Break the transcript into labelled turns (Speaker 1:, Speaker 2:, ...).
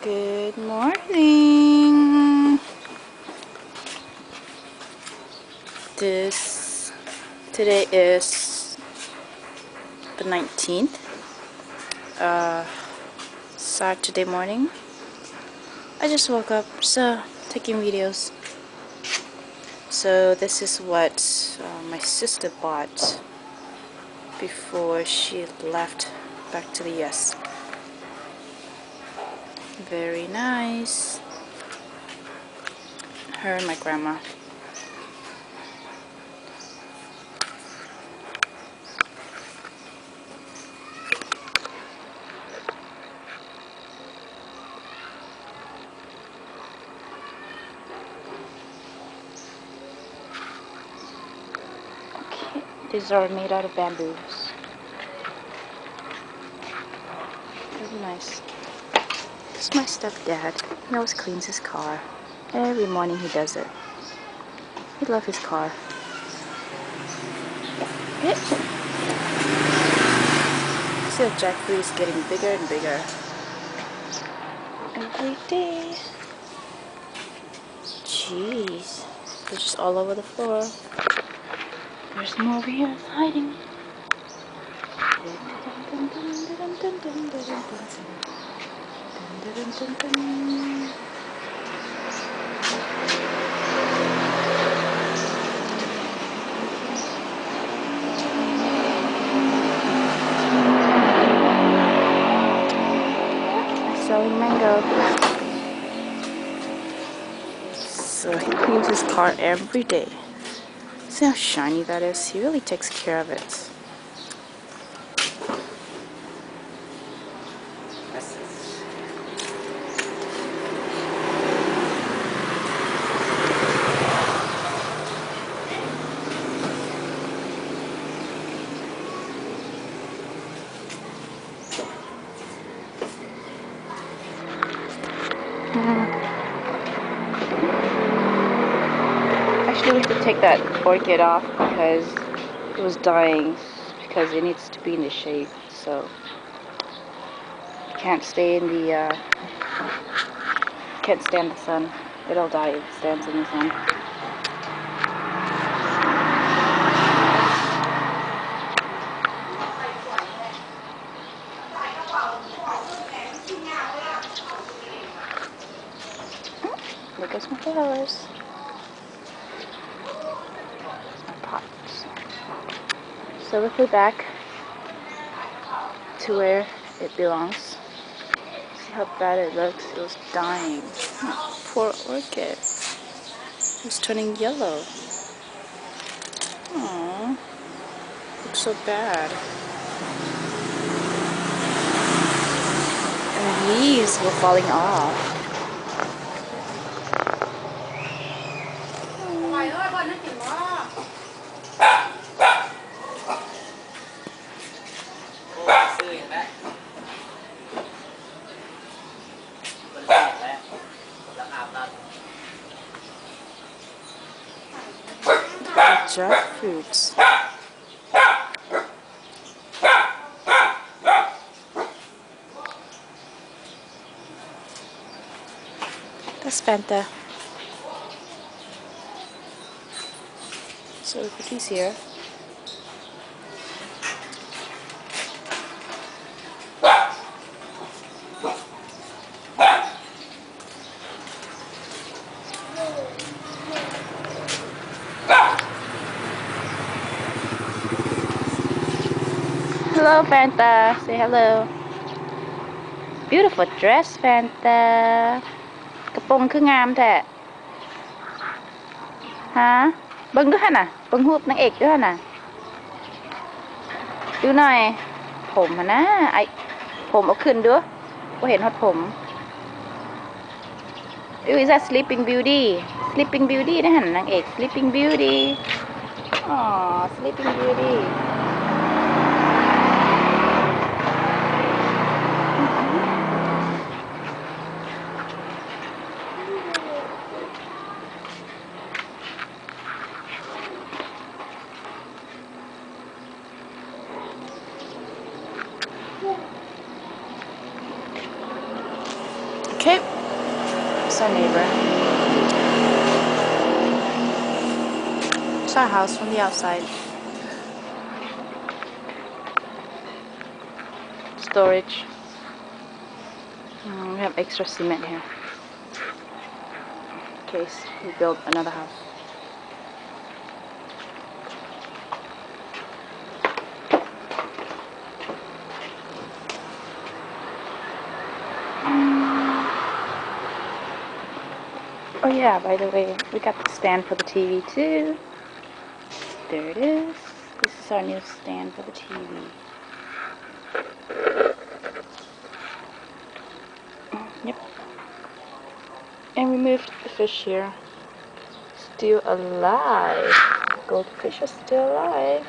Speaker 1: Good morning. Today is the 19th, Saturday morning. I just woke up, so taking videos. So this is what my sister bought before she left back to the US. Very nice. Her and my grandma. Okay, these are made out of bamboos. Very nice. This is my stepdad. He always cleans his car. Every morning he does it. He loves his car. See the jackfruit is getting bigger and bigger every day. Jeez, they're just all over the floor. There's more over here hiding. Selling mango. So he cleans his car every day. See how shiny that is? He really takes care of it. Actually, we have to take that orchid off because it was dying, because it needs to be in the shade, so it can't stay in the can't stand the sun. It'll die if it stands in the sun. Look at some flowers. Pots. So we put back to where it belongs. See how bad it looks? It was dying. Oh, poor orchid. It was turning yellow. Aww. Looks so bad. And the leaves were falling off. Jackfruits. That's Fanta. So we put these here. Hello, Fanta. Say hello. Beautiful dress, Fanta. กระโปรงคืองามแท้ฮะเบิ่งด้วยน่ะเบิ่งรูปนางเอกด้วยน่ะดูหน่อยผมนะไอผมเอาขึ้นด้วยว่าเห็นฮอดผมIs that Sleeping Beauty Sleeping Beauty นะหั่นนางเอก Sleeping Beauty อ๋อ Sleeping Beauty Okay, it's our neighbor. It's our house from the outside. Storage. We have extra cement here in case we build another house. Oh yeah, by the way, we got the stand for the TV too. There it is. This is our new stand for the TV. Yep. And we moved the fish here. Still alive. Goldfish are still alive.